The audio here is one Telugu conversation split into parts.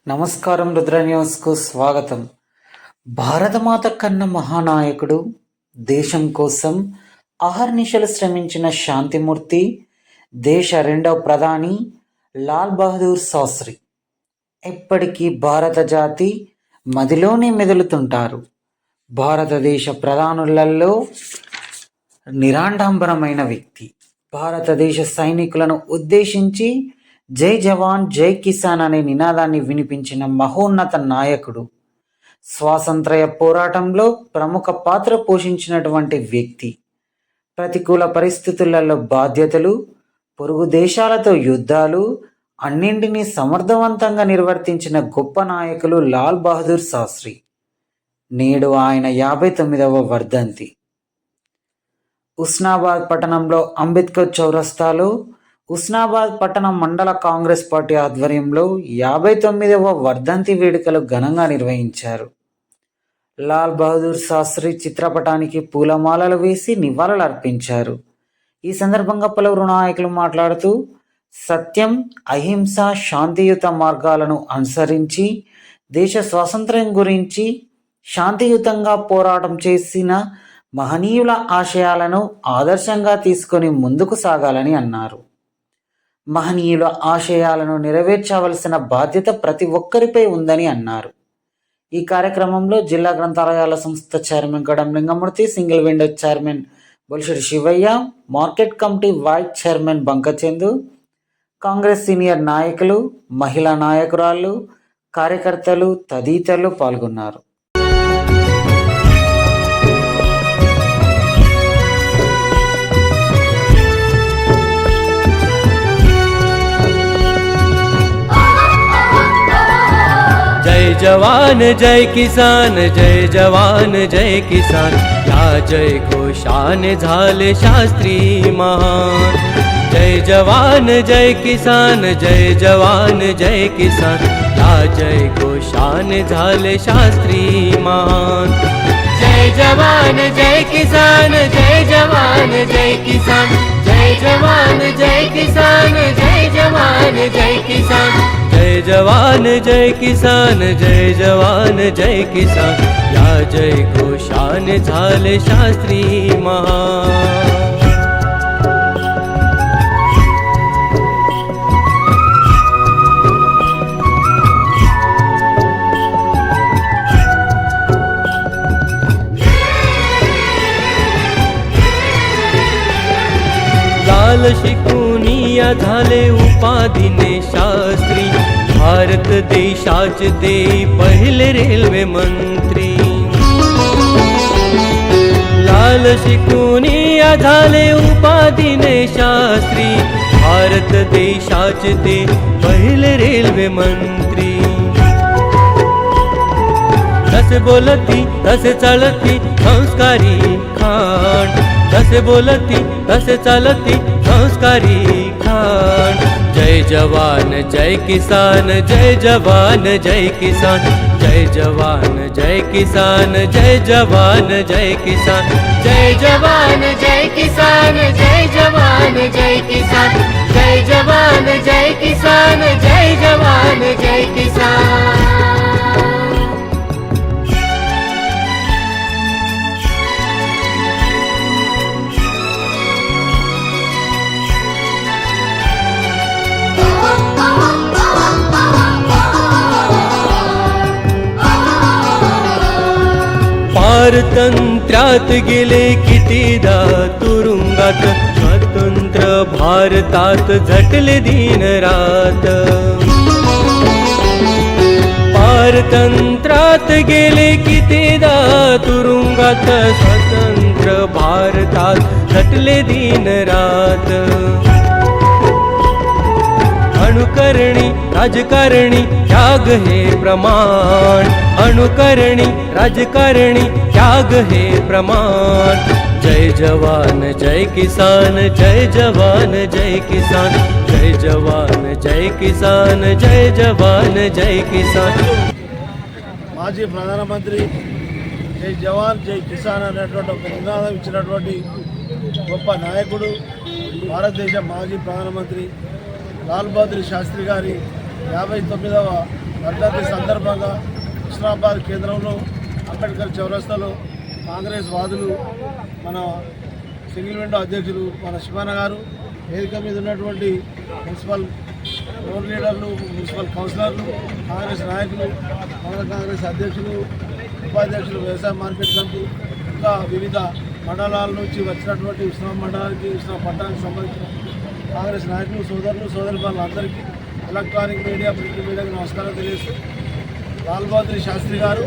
నమస్కారం. రుద్ర న్యూస్కు స్వాగతం. భారతమాత కన్న మహానాయకుడు, దేశం కోసం అహర్నిశలు శ్రమించిన శాంతిమూర్తి, దేశ రెండవ ప్రధాని లాల్ బహదూర్ శాస్త్రి ఎప్పటికీ భారత జాతి మదిలోనే మెదులుతుంటారు. భారతదేశ ప్రధానులలో నిరాడంబరమైన వ్యక్తి. భారతదేశ సైనికులను ఉద్దేశించి జై జవాన్ జై కిసాన్ అనే నినాదాన్ని వినిపించిన మహోన్నత నాయకుడు. స్వాతంత్ర్య పోరాటంలో ప్రముఖ పాత్ర పోషించినటువంటి వ్యక్తి. ప్రతికూల పరిస్థితులలో బాధ్యతలు, పొరుగు దేశాలతో యుద్ధాలు అన్నింటినీ సమర్థవంతంగా నిర్వర్తించిన గొప్ప నాయకులు లాల్ బహదూర్ శాస్త్రి. నేడు ఆయన 59వ వర్ధంతి. ఉస్నాబాద్ పట్టణంలో అంబేద్కర్ చౌరస్తాలో ఉస్నాబాద్ పట్టణ మండల కాంగ్రెస్ పార్టీ ఆధ్వర్యంలో 59వ వర్ధంతి వేడుకలు ఘనంగా నిర్వహించారు. లాల్ బహదూర్ శాస్త్రి చిత్రపటానికి పూలమాలలు వేసి నివాళులు అర్పించారు. ఈ సందర్భంగా పలువురు నాయకులు మాట్లాడుతూ, సత్యం, అహింస, శాంతియుత మార్గాలను అనుసరించి దేశ స్వాతంత్ర్యం గురించి శాంతియుతంగా పోరాటం చేసిన మహనీయుల ఆశయాలను ఆదర్శంగా తీసుకొని ముందుకు సాగాలని అన్నారు. మహనీయుల ఆశయాలను నెరవేర్చవలసిన బాధ్యత ప్రతి ఒక్కరిపై ఉందని అన్నారు. ఈ కార్యక్రమంలో జిల్లా గ్రంథాలయాల సంస్థ chairman Gadam Lingamurthy, single window chairman Bolisetti Sivaiah, market committee vice chairman Bankachandu, Congress senior నాయకులు, మహిళా నాయకురాళ్ళు, కార్యకర్తలు తదితరులు పాల్గొన్నారు. जय जवान जय किसान, जय जवान जय किसान, या जय घोषान झाले शास्त्री महान. जय जवान जय किसान, जय जवान जय किसान, या जय घोषान झाले शास्त्री महान. जय जवान जय किसान, जय जवान जय किसान, जय जवान जय किसान, जय जवान जय किसान, जय जवान जय किसान, जय जवान जय किसान, या जय घोषान झाले शास्त्री महान. लाल शिकुनिया झाले उपाधीने शास्त्री, भारत देशाचे ते पहिले रेल्वे मंत्री. लाल शिकुनिया झाले उपाधीने शास्त्री, भारत देशाचे ते पहिले रेल्वे मंत्री. तसे बोलती तसे चालती संस्कारी खान, तसे बोलती तसे चालती संस्कारी खान. जय जवान जय किसान, जय जवान जय किसान, जय जवान जय किसान, जय जवान जय किसान, जय जवान जय किसान, जय जवान जय किसान, जय जवान जय किसान, जय जवान जय किसान. पारतंत्र्यात गेले कितीदा तुरुंगात, स्वतंत्र भारतात झटले दिन रात. पारतंत्र्यात गेले कितीदा तुरुंगात, स्वतंत्र भारतात झटले दिन रात. अनुकरणी राजकारणी त्याग हे प्रमाण, अनुकरणी राजकारणी त्याग हे प्रमाण. जय जवान जय किसान, जय जवान जय किसान, जय जवान जय किसान, जय जवान जय किसान. మాజీ ప్రధానమంత్రి జై జవాన్ జై కిసాన్ అనేటువంటి ఒక నినాదం ఇచ్చినటువంటి గొప్ప నాయకుడు, భారతదేశ మాజీ ప్రధానమంత్రి లాల్ బహదూర్ శాస్త్రి గారి 59వ వర్ధంతి సందర్భంగా హుస్నాబాద్ కేంద్రంలో అంబేద్కర్ చౌరస్తాలో కాంగ్రెస్ వాదులు, మన సింగిల్ విండో అధ్యక్షులు మన శివన్న గారు, వేదిక మీద ఉన్నటువంటి మున్సిపల్ ఫ్లోర్ లీడర్లు, మున్సిపల్ కౌన్సిలర్లు, కాంగ్రెస్ నాయకులు, మండల కాంగ్రెస్ అధ్యక్షులు, ఉపాధ్యక్షులు, వ్యవసాయ మార్కెట్ కమిటీ, ఇంకా వివిధ మండలాల నుంచి వచ్చినటువంటి హుస్నాబాద్ మండలానికి, హుస్నాబాద్ పట్టణానికి సంబంధించిన కాంగ్రెస్ నాయకులు, సోదరులు, సోదరిమణులందరికీ ఎలక్ట్రానిక్ మీడియా, ప్రింట్ మీడియాకి నమస్కారం తెలియజేస్తూ, లాల్ బహదూర్ శాస్త్రి గారు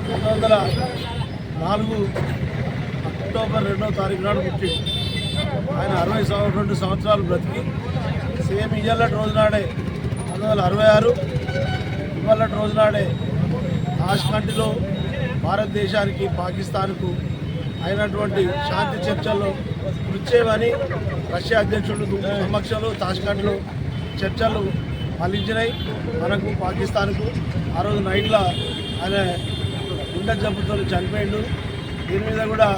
1904 అక్టోబర్ 2వ తారీఖు నాడు పుట్టి ఆయన 62 సంవత్సరాలు బ్రతికి సేమ్ ఇయ్యాలటి రోజునాడే 1966 ఇవాళటి రోజునాడే తాష్కండ్లో భారతదేశానికి పాకిస్తాన్కు అయినటువంటి శాంతి చర్చల్లో కృత్యమని రష్యా అధ్యక్షుడు సమక్షంలో తాష్కండ్లో చర్చలు ఫలించినాయి. మనకు పాకిస్తాన్కు ఆ రోజు నైట్లో ఆయన గుండె జబ్బుతో చనిపోయిండు. దీని మీద కూడా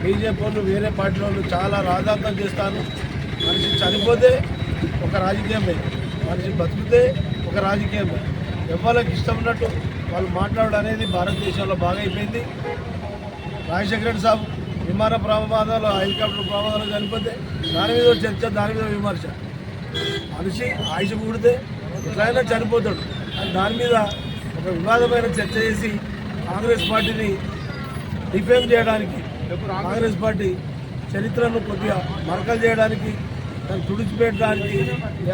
బీజేపీ వాళ్ళు, వేరే పార్టీ వాళ్ళు చాలా రాజాంతం చేస్తాను. మనిషి చనిపోతే ఒక రాజకీయమే, మనిషి బతికితే ఒక రాజకీయమే. ఎవరికి ఇష్టం ఉన్నట్టు వాళ్ళు మాట్లాడడం అనేది భారతదేశంలో బాగా అయిపోయింది. రాజశేఖర రెడ్డి సాబ్ విమాన ప్రమాదాలు, హెలికాప్టర్ ప్రమాదాలు చనిపోతే దాని మీద చర్చ, దాని మీద విమర్శ. మనిషి ఆయుష కూడితే ఎట్లయినా చనిపోతాడు అని దాని మీద ఒక వివాదమైన చర్చ చేసి కాంగ్రెస్ పార్టీని డిఫేమ్ చేయడానికి, కాంగ్రెస్ పార్టీ చరిత్రను కొద్దిగా మరకలు చేయడానికి, దాన్ని తుడిచిపెట్టడానికి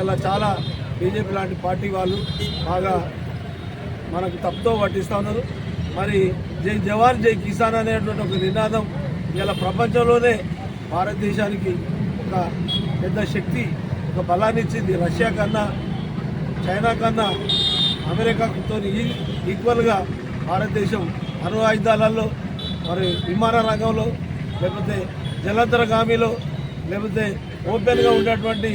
ఇలా చాలా బీజేపీ లాంటి పార్టీ వాళ్ళు బాగా మనకు తప్పుతో పట్టిస్తూ ఉన్నారు. మరి జై జవాన్ జై కిసాన్ అనేటువంటి ఒక నినాదం ఇలా ప్రపంచంలోనే భారతదేశానికి ఒక పెద్ద శక్తి, ఒక బలాన్ని ఇచ్చింది. రష్యా కన్నా, చైనా కన్నా, అమెరికాతో ఈక్వల్గా భారతదేశం అణు ఆయుధాలలో, మరి విమాన రంగంలో, లేకపోతే జలంతరగామిలో, లేకపోతే ఓపెన్గా ఉన్నటువంటి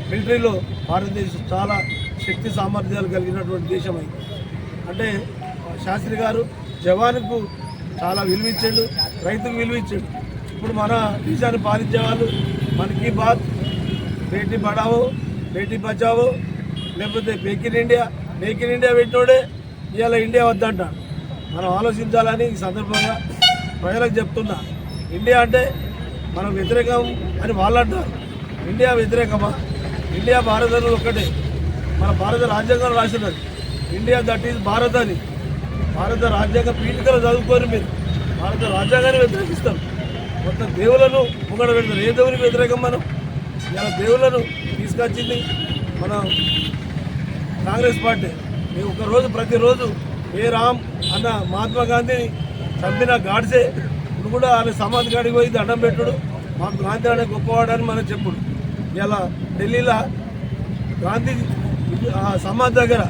మిలిటరీలో భారతదేశం చాలా శక్తి సామర్థ్యాలు కలిగినటువంటి దేశం అయింది. అంటే శాస్త్రి గారు జవాన్కు చాలా విలువించాడు, రైతుకు విలువించాడు. ఇప్పుడు మన దేశాన్ని పాలించే వాళ్ళు మన్ కీ బాత్, బేటీ పడావో బేటీ బచావో, లేకపోతే మేక్ ఇన్ ఇండియా పెట్టినోడే ఇవాళ ఇండియా వద్దంటాడు. మనం ఆలోచించాలని ఈ సందర్భంగా ప్రజలకు చెప్తున్నా. ఇండియా అంటే మనం వ్యతిరేకం అని వాళ్ళు అంటారు. ఇండియా వ్యతిరేకమా? ఇండియా భారతంలో ఒక్కటే. మన భారత రాజ్యాంగంలో రాసినది ఇండియా దట్ ఈజ్ భారత్ అని. భారత రాజ్యాంగ పీఠికలు చదువుకొని మీరు భారత రాజ్యాంగాన్ని వ్యతిరేకిస్తాం. మొత్తం దేవులను ముంగడ పెడతారు. ఏ దేవునికి వ్యతిరేకం మనం? ఇలా దేవులను తీసుకొచ్చింది మన కాంగ్రెస్ పార్టీ. మేము ఒకరోజు ప్రతిరోజు ఏ రామ్ అన్న మహాత్మా గాంధీని చంపిన గాడ్సే ఇప్పుడు కూడా ఆయన సమాధి కాడికి పోయి దండం పెట్టుడు, మాకు గాంధీ అనే గొప్పవాడని మనం చెప్పుడు. ఇలా ఢిల్లీలో గాంధీ సమాధి దగ్గర,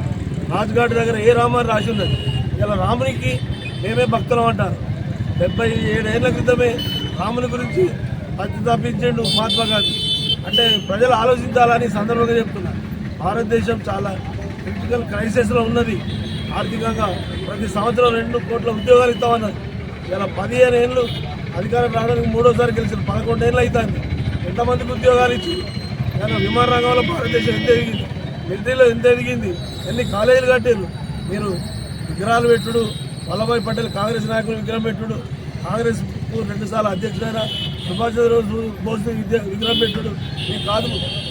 రాజ్ఘాట్ దగ్గర ఏ రామని రాసి ఉన్నది. ఇలా రామునికి మేమే భక్తులం అంటారు. 77 ఏళ్ల క్రితమే రాముని గురించి పత్తి తప్పించిండు మహాత్మా గాంధీ. అంటే ప్రజలు ఆలోచించాలని సందర్భంగా చెప్తున్నారు. భారతదేశం చాలా క్రిటికల్ క్రైసిస్లో ఉన్నది. ఆర్థికంగా ప్రతి సంవత్సరం 2 కోట్ల ఉద్యోగాలు ఇస్తామన్నారు. ఇలా 15 ఏళ్ళు అధికారం రావడానికి 3వసారి గెలిచిన 11 ఏళ్ళు అవుతుంది. ఎంతమందికి ఉద్యోగాలు ఇచ్చి ఇలా విమాన రంగంలో భారతదేశం ఎంత ఎదిగింది, మిలిటరీలో ఎంత ఎదిగింది, ఎన్ని కాలేజీలు కట్టారు. మీరు విగ్రహాలు పెట్టుడు, వల్లభాయ్ పటేల్ కాంగ్రెస్ నాయకులు విగ్రహం పెట్టుడు, కాంగ్రెస్ 2 సార్లు అధ్యక్షుడైన సుభాష్ బోస్ విగ్రహం పెట్టుడు మీకు కాదు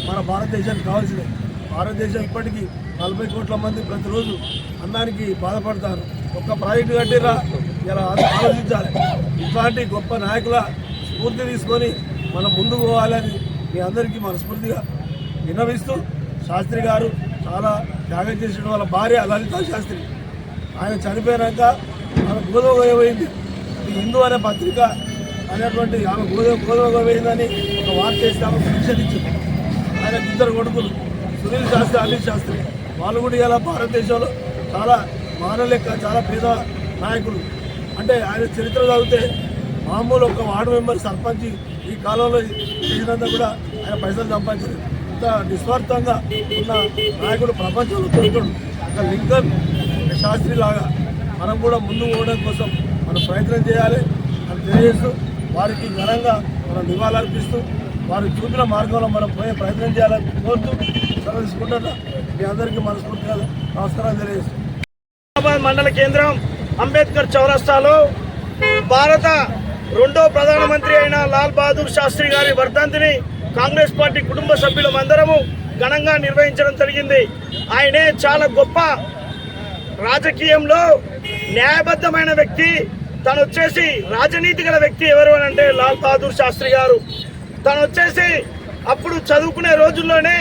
మన భారతదేశానికి కావాల్సిందే. భారతదేశం ఇప్పటికీ 40 కోట్ల మంది ప్రతిరోజు అన్నానికి బాధపడతారు. ఒక్క ప్రాజెక్టు కట్టిరా ఇలా ఆలోచించాలి. ఇట్లాంటి గొప్ప నాయకుల స్ఫూర్తి తీసుకొని మనం ముందుకు పోవాలని మీ అందరికీ మనస్ఫూర్తిగా విన్నవిస్తూ, శాస్త్రి గారు చాలా త్యాగం చేసిన వాళ్ళ భార్య లలితా శాస్త్రి ఆయన చనిపోయాక ఆమె గోధుమ పోయింది. హిందూ అనే పత్రిక అనేటువంటి ఆమె గోధుమ పోయిందని ఒక వార్త చేసి ఆమె పెన్షన్ ఇచ్చింది. ఆయనకు 2 కొడుకులు, సునీల్ శాస్త్రి, అనిల్ శాస్త్రి. వాళ్ళు కూడా ఇలా భారతదేశంలో చాలా మానలెక్క చాలా పేద నాయకులు. అంటే ఆయన చరిత్ర చదివితే మామూలు ఒక వార్డు మెంబర్, సర్పంచ్ ఈ కాలంలో చేసినంత కూడా ఆయన పైసలు సంపాదించారు. ఇంత నిస్వార్థంగా ఉన్న నాయకుడు ప్రపంచంలో దొరుకుతాడు. ఒక లింకన్ శాస్త్రి లాగా మనం కూడా ముందుకు పోవడం కోసం మనం ప్రయత్నం చేయాలి అని తెలియజేస్తూ, వారికి ఘనంగా మనం నివాళులర్పిస్తూ, వారు చూపిన మార్గంలో మనం పోయే ప్రయత్నం చేయాలని కోరుతూ సెలవు తీసుకుంటున్నా. మీ అందరికీ మనస్ఫూర్తిగా నమస్కారాలు తెలియజేస్తాం. హుస్నాబాద్ మండల కేంద్రం అంబేద్కర్ చౌరస్తాలో భారత రెండో ప్రధానమంత్రి అయిన లాల్ బహదూర్ శాస్త్రి గారి వర్ధంతిని కాంగ్రెస్ పార్టీ కుటుంబ సభ్యులమందరము ఘనంగా నిర్వహించడం జరిగింది. ఆయనే చాలా గొప్ప రాజకీయంలో న్యాయబద్ధమైన వ్యక్తి. తను వచ్చేసి రాజనీతి గల వ్యక్తి ఎవరు అని అంటే లాల్ బహదూర్ శాస్త్రి గారు. తను వచ్చేసి అప్పుడు చదువుకునే రోజుల్లోనే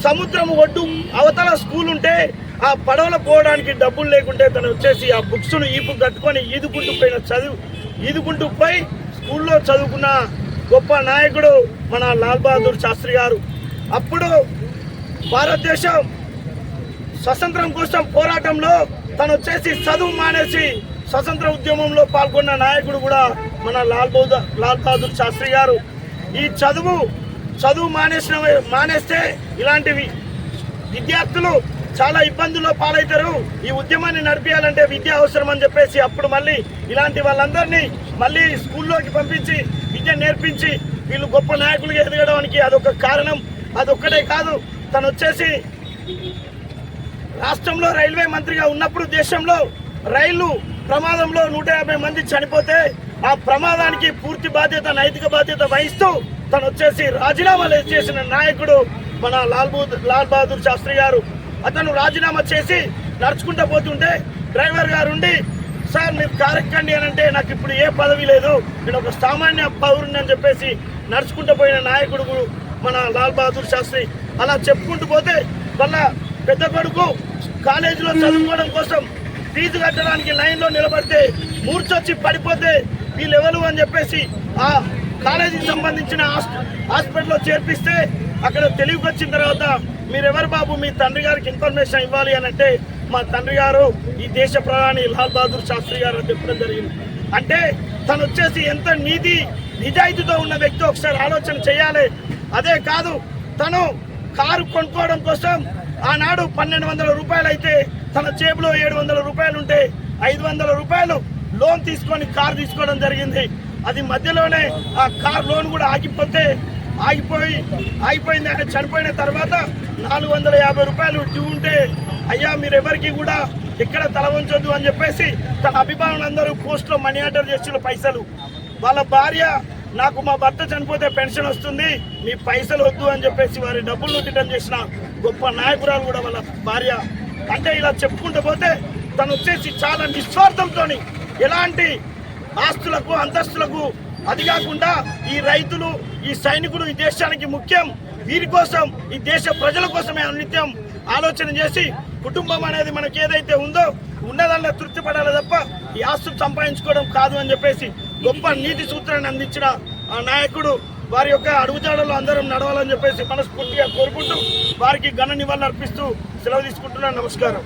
సముద్రం ఒడ్డు అవతల స్కూల్ ఉంటే ఆ పడవలో పోవడానికి డబ్బులు లేకుంటే తను వచ్చేసి ఆ బుక్స్ను ఈపు కట్టుకొని ఈదుకుంటూ పోయి స్కూల్లో చదువుకున్న గొప్ప నాయకుడు మన లాల్ బహదూర్ శాస్త్రి గారు. అప్పుడు భారతదేశం స్వతంత్రం కోసం పోరాటంలో తను వచ్చేసి చదువు మానేసి స్వతంత్ర ఉద్యమంలో పాల్గొన్న నాయకుడు కూడా మన లాల్ బహదూర్ శాస్త్రి గారు. ఈ చదువు మానేస్తే ఇలాంటివి విద్యార్థులు చాలా ఇబ్బందుల్లో పాలవుతారు. ఈ ఉద్యమాన్ని నడిపించాలంటే విద్య అవసరం అని చెప్పేసి అప్పుడు మళ్ళీ ఇలాంటి వాళ్ళందరినీ మళ్ళీ స్కూల్లోకి పంపించి విద్య నేర్పించి వీళ్ళు గొప్ప నాయకులుగా ఎదగడానికి అదొక కారణం. అదొక్కటే కాదు, తను వచ్చేసి రాష్ట్రంలో రైల్వే మంత్రిగా ఉన్నప్పుడు దేశంలో రైలు ప్రమాదంలో 150 మంది చనిపోతే ఆ ప్రమాదానికి పూర్తి బాధ్యత, నైతిక బాధ్యత వహిస్తూ తను వచ్చేసి రాజీనామా చేసిన నాయకుడు మన లాల్ బహదూర్ శాస్త్రి గారు. అతను రాజీనామా చేసి నడుచుకుంటూ పోతుంటే డ్రైవర్ గారు ఉండి, సార్ మీరు కారెక్కండి అని అంటే నాకు ఇప్పుడు ఏ పదవి లేదు, నేను ఒక సామాన్య పౌరుని అని చెప్పేసి నడుచుకుంటూ పోయిన నాయకుడు మన లాల్ బహదూర్ శాస్త్రి. అలా చెప్పుకుంటూ పోతే వాళ్ళ పెద్ద కొడుకు కాలేజీలో చదువుకోవడం కోసం ఫీజు కట్టడానికి లైన్లో నిలబడితే మూర్చొచ్చి పడిపోతే వీళ్ళెవరు అని చెప్పేసి ఆ కాలేజీకి సంబంధించిన హాస్పిటల్లో చేర్పిస్తే అక్కడ తెలివికి వచ్చిన తర్వాత మీరెవరు బాబు, మీ తండ్రి గారికి ఇన్ఫర్మేషన్ ఇవ్వాలి అని అంటే మా తండ్రి గారు ఈ దేశ ప్రధాని లాల్ బహదూర్ శాస్త్రి గారు అని చెప్పడం జరిగింది. అంటే తను వచ్చేసి ఎంత నిజాయితీతో ఉన్న వ్యక్తి ఒకసారి ఆలోచన చేయాలి. అదే కాదు, తను కారు కొనుక్కోవడం కోసం ఆనాడు 1200 రూపాయలు అయితే తన జేబులో 700 రూపాయలు ఉంటే 500 రూపాయలు లోన్ తీసుకొని కారు తీసుకోవడం జరిగింది. అది మధ్యలోనే ఆ కార్ లోన్ కూడా ఆగిపోయింది. ఆయన చనిపోయిన తర్వాత 450 రూపాయలు డ్యూ ఉంటే అయ్యా మీరెవరికి కూడా ఎక్కడ తల వంచొద్దు అని చెప్పేసి తన అభిమానులందరూ పోస్ట్లో మనీ ఆర్డర్ చేసిన పైసలు. వాళ్ళ భార్య, నాకు మా భర్త చనిపోతే పెన్షన్ వస్తుంది, మీ పైసలు వద్దు అని చెప్పేసి వారి డబ్బులు రిటర్న్ చేసిన గొప్ప నాయకురాలు కూడా వాళ్ళ భార్య. అంటే ఇలా చెప్పుకుంటూ పోతే తను వచ్చేసి చాలా నిస్వార్థంతో ఎలాంటి ఆస్తులకు అంతస్తులకు అది కాకుండా ఈ రైతులు, ఈ సైనికులు ఈ దేశానికి ముఖ్యం, వీరి కోసం ఈ దేశ ప్రజల కోసమే నిత్యం ఆలోచన చేసి కుటుంబం అనేది మనకి ఏదైతే ఉందో ఉన్నదానిలో తృప్తి పడాలి తప్ప ఈ ఆస్తులు సంపాదించుకోవడం కాదు అని చెప్పేసి గొప్ప నీతి సూత్రాన్ని అందించిన ఆ నాయకుడు వారి యొక్క అడుగుజాడలో అందరం నడవాలని చెప్పేసి మనస్ఫూర్తిగా కోరుకుంటూ వారికి ఘన నివాళులు అర్పిస్తూ సెలవు తీసుకుంటున్నాను. నమస్కారం.